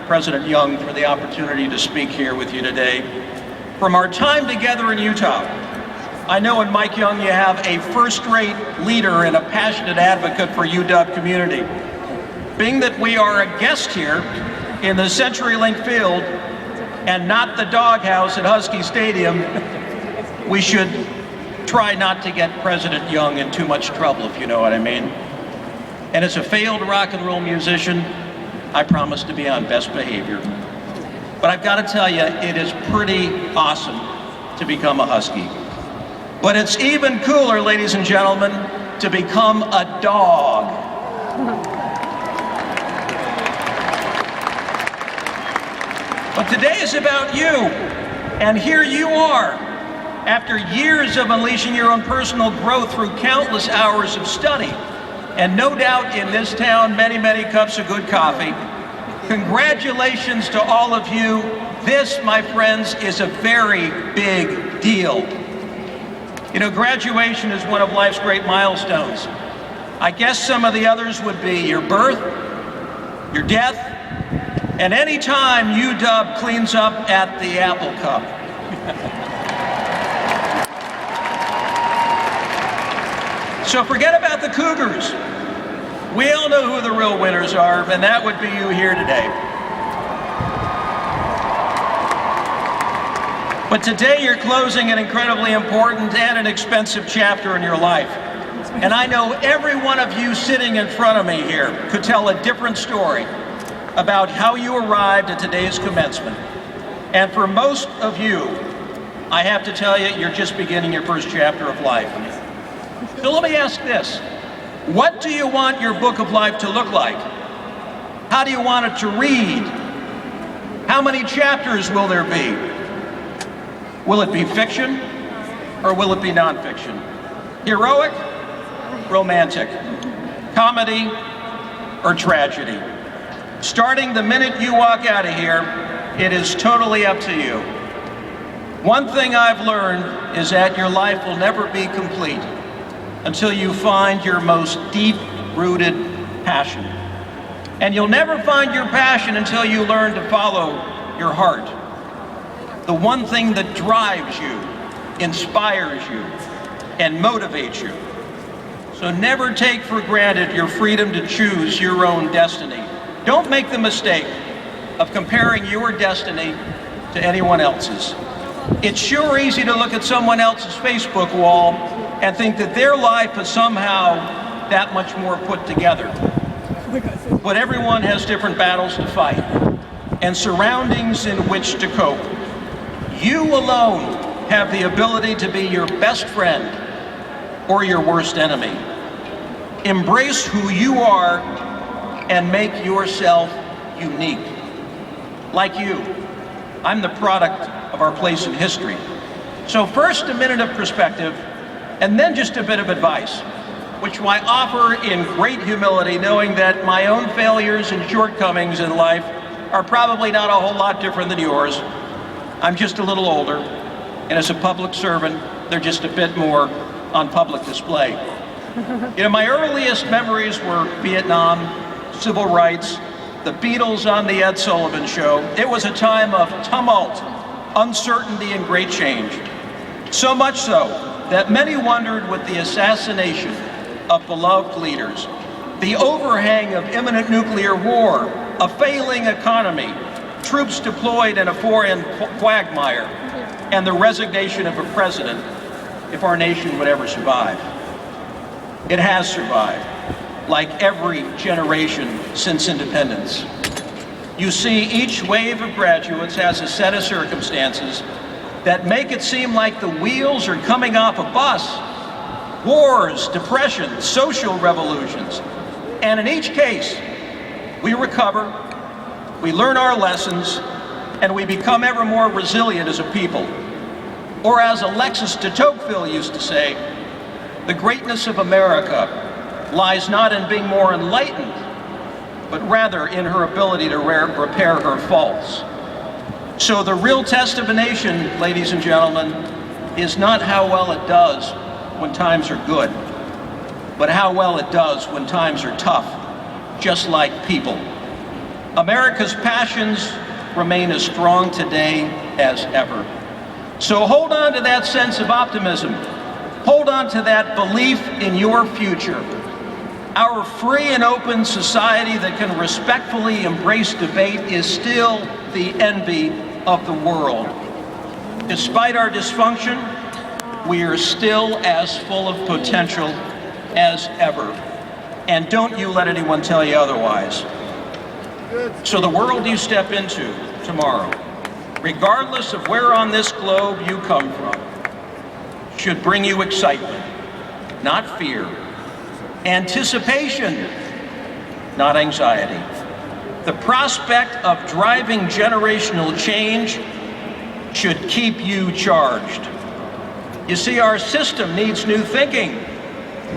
President Young for the opportunity to speak here with you today. From our time together in Utah, I know in Mike Young you have a first-rate leader and a passionate advocate for UW community. Being that we are a guest here in the CenturyLink Field and not the doghouse at Husky Stadium, we should try not to get President Young in too much trouble, if you know what I mean. And as a failed rock and roll musician, I promise to be on best behavior. But I've got to tell you, it is pretty awesome to become a Husky. But it's even cooler, ladies and gentlemen, to become a dog. But today is about you, and here you are. After years of unleashing your own personal growth through countless hours of study, and no doubt in this town, many, many cups of good coffee, congratulations to all of you. This, my friends, is a very big deal. You know, graduation is one of life's great milestones. I guess some of the others would be your birth, your death, and any time UW cleans up at the Apple Cup. So forget about the Cougars. We all know who the real winners are, and that would be you here today. But today you're closing an incredibly important and an expensive chapter in your life. And I know every one of you sitting in front of me here could tell a different story about how you arrived at today's commencement. And for most of you, I have to tell you, you're just beginning your first chapter of life. So let me ask this. What do you want your book of life to look like? How do you want it to read? How many chapters will there be? Will it be fiction or will it be nonfiction? Heroic, romantic, comedy, or tragedy? Starting the minute you walk out of here, it is totally up to you. One thing I've learned is that your life will never be complete until you find your most deep-rooted passion. And you'll never find your passion until you learn to follow your heart. The one thing that drives you, inspires you, and motivates you. So never take for granted your freedom to choose your own destiny. Don't make the mistake of comparing your destiny to anyone else's. It's sure easy to look at someone else's Facebook wall and think that their life is somehow that much more put together. But everyone has different battles to fight and surroundings in which to cope. You alone have the ability to be your best friend or your worst enemy. Embrace who you are and make yourself unique. Like you, I'm the product of our place in history. So first, a minute of perspective, and then just a bit of advice, which I offer in great humility, knowing that my own failures and shortcomings in life are probably not a whole lot different than yours. I'm just a little older, and as a public servant, they're just a bit more on public display. You know, my earliest memories were Vietnam, civil rights, the Beatles on the Ed Sullivan Show. It was a time of tumult, uncertainty, and great change. So much so that many wondered, with the assassination of beloved leaders, the overhang of imminent nuclear war, a failing economy, troops deployed in a foreign quagmire, and the resignation of a president, if our nation would ever survive. It has survived, like every generation since independence. You see, each wave of graduates has a set of circumstances that make it seem like the wheels are coming off a bus. Wars, depressions, social revolutions. And in each case, we recover, we learn our lessons, and we become ever more resilient as a people. Or as Alexis de Tocqueville used to say, the greatness of America lies not in being more enlightened, but rather in her ability to repair her faults. So the real test of a nation, ladies and gentlemen, is not how well it does when times are good, but how well it does when times are tough, just like people. America's passions remain as strong today as ever. So hold on to that sense of optimism. Hold on to that belief in your future. Our free and open society that can respectfully embrace debate is still the envy of the world. Despite our dysfunction, we are still as full of potential as ever. And don't you let anyone tell you otherwise. So the world you step into tomorrow, regardless of where on this globe you come from, should bring you excitement, not fear, anticipation, not anxiety. The prospect of driving generational change should keep you charged. You see, our system needs new thinking.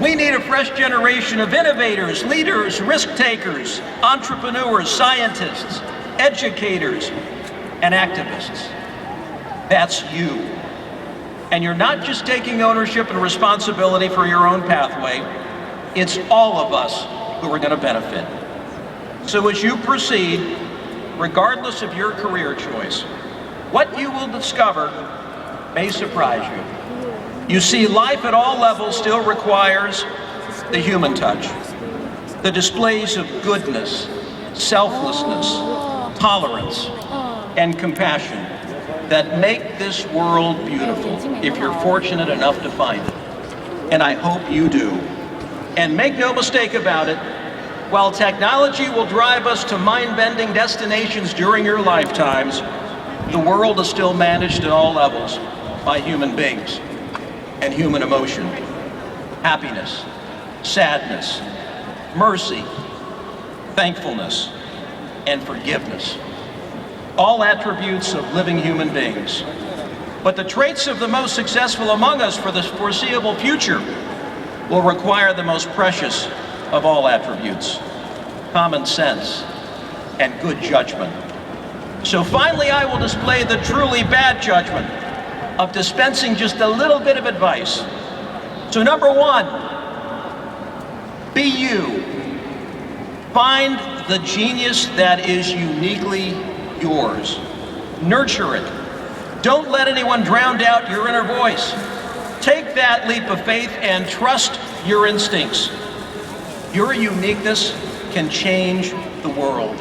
We need a fresh generation of innovators, leaders, risk takers, entrepreneurs, scientists, educators, and activists. That's you. And you're not just taking ownership and responsibility for your own pathway, it's all of us who are going to benefit. So as you proceed, regardless of your career choice, what you will discover may surprise you. You see, life at all levels still requires the human touch, the displays of goodness, selflessness, tolerance, and compassion that make this world beautiful, if you're fortunate enough to find it. And I hope you do. And make no mistake about it, while technology will drive us to mind-bending destinations during your lifetimes, the world is still managed at all levels by human beings and human emotion, happiness, sadness, mercy, thankfulness, and forgiveness. All attributes of living human beings. But the traits of the most successful among us for the foreseeable future will require the most precious of all attributes, common sense and good judgment. So finally, I will display the truly bad judgment of dispensing just a little bit of advice. So number one, be you. Find the genius that is uniquely yours. Nurture it. Don't let anyone drown out your inner voice. Take that leap of faith and trust your instincts. Your uniqueness can change the world.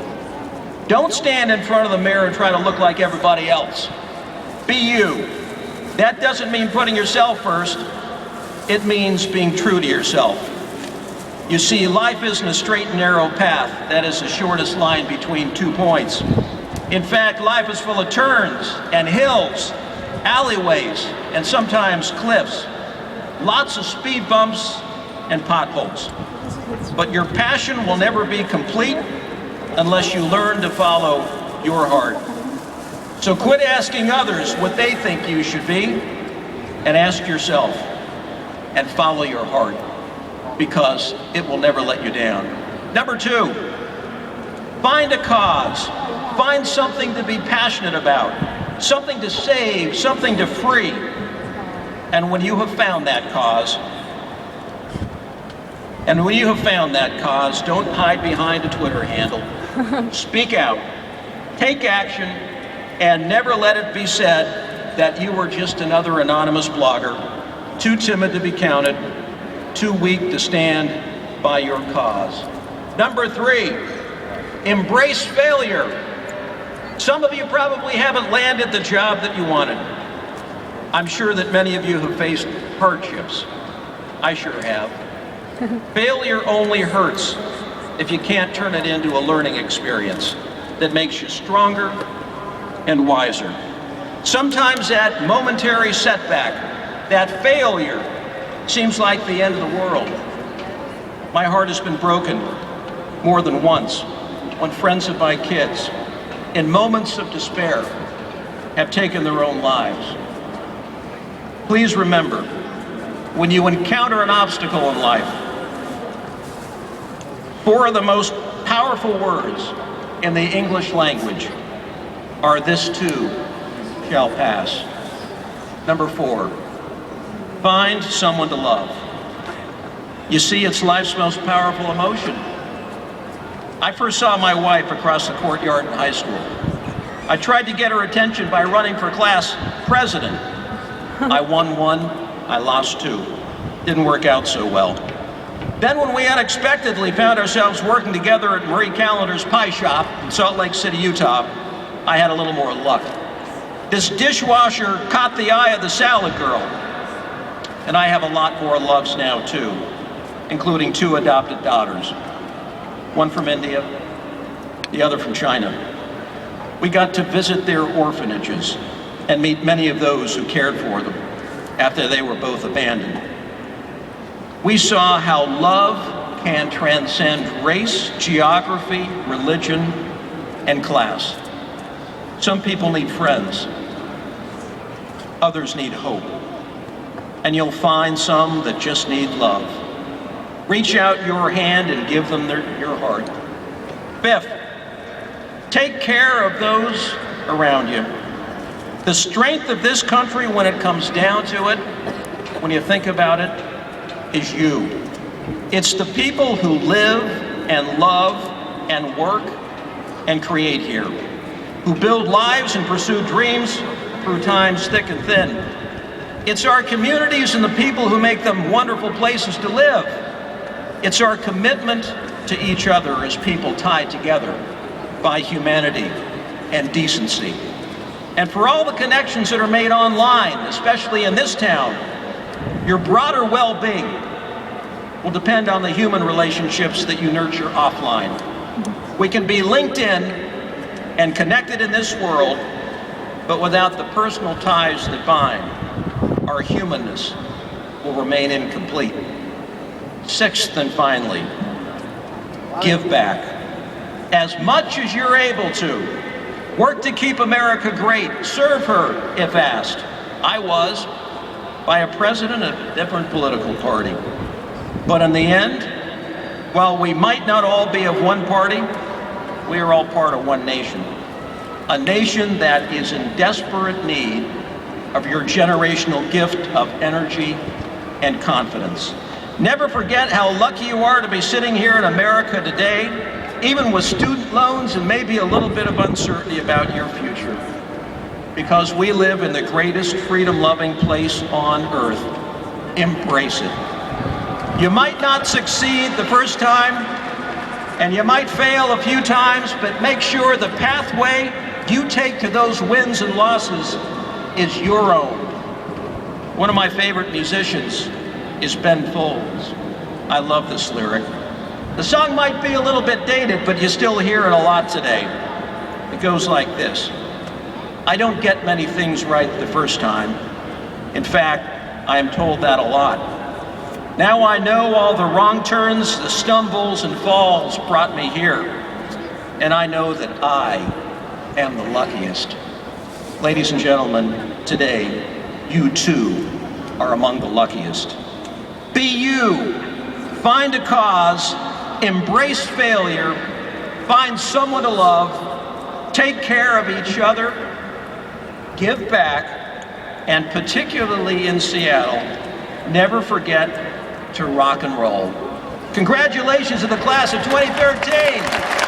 Don't stand in front of the mirror and try to look like everybody else. Be you. That doesn't mean putting yourself first. It means being true to yourself. You see, life isn't a straight and narrow path. That is the shortest line between 2 points. In fact, life is full of turns and hills, alleyways, and sometimes cliffs. Lots of speed bumps and potholes. But your passion will never be complete unless you learn to follow your heart. So quit asking others what they think you should be and ask yourself and follow your heart, because it will never let you down. Number two, find a cause. Find something to be passionate about, something to save, something to free. And when you have found that cause, don't hide behind a Twitter handle. Speak out, take action, and never let it be said that you were just another anonymous blogger, too timid to be counted, too weak to stand by your cause. Number three, embrace failure. Some of you probably haven't landed the job that you wanted. I'm sure that many of you have faced hardships. I sure have. Failure only hurts if you can't turn it into a learning experience that makes you stronger and wiser. Sometimes that momentary setback, that failure, seems like the end of the world. My heart has been broken more than once when friends of my kids, in moments of despair, have taken their own lives. Please remember, when you encounter an obstacle in life, 4 of the most powerful words in the English language are "this too shall pass." Number 4, find someone to love. You see, it's life's most powerful emotion. I first saw my wife across the courtyard in high school. I tried to get her attention by running for class president. I won one, I lost two. Didn't work out so well. Then when we unexpectedly found ourselves working together at Marie Callender's pie shop in Salt Lake City, Utah, I had a little more luck. This dishwasher caught the eye of the salad girl. And I have a lot more loves now too, including two adopted daughters. One from India, the other from China. We got to visit their orphanages and meet many of those who cared for them after they were both abandoned. We saw how love can transcend race, geography, religion, and class. Some people need friends. Others need hope. And you'll find some that just need love. Reach out your hand and give them your heart. Fifth, take care of those around you. The strength of this country, when it comes down to it, when you think about it, is you. It's the people who live and love and work and create here, who build lives and pursue dreams through times thick and thin. It's our communities and the people who make them wonderful places to live. It's our commitment to each other as people tied together by humanity and decency. And for all the connections that are made online, especially in this town, your broader well-being will depend on the human relationships that you nurture offline. We can be linked in and connected in this world, but without the personal ties that bind, our humanness will remain incomplete. Sixth and finally, give back. As much as you're able to, work to keep America great. Serve her, if asked. I was, by a president of a different political party. But in the end, while we might not all be of one party, we are all part of one nation. A nation that is in desperate need of your generational gift of energy and confidence. Never forget how lucky you are to be sitting here in America today, even with student loans and maybe a little bit of uncertainty about your future. Because we live in the greatest freedom-loving place on earth. Embrace it. You might not succeed the first time, and you might fail a few times, but make sure the pathway you take to those wins and losses is your own. One of my favorite musicians is Ben Folds. I love this lyric. The song might be a little bit dated, but you still hear it a lot today. It goes like this. I don't get many things right the first time. In fact, I am told that a lot. Now I know all the wrong turns, the stumbles and falls brought me here. And I know that I am the luckiest. Ladies and gentlemen, today, you too are among the luckiest. Be you. Find a cause. Embrace failure. Find someone to love. Take care of each other. Give back. And particularly in Seattle, never forget to rock and roll. Congratulations to the class of 2013.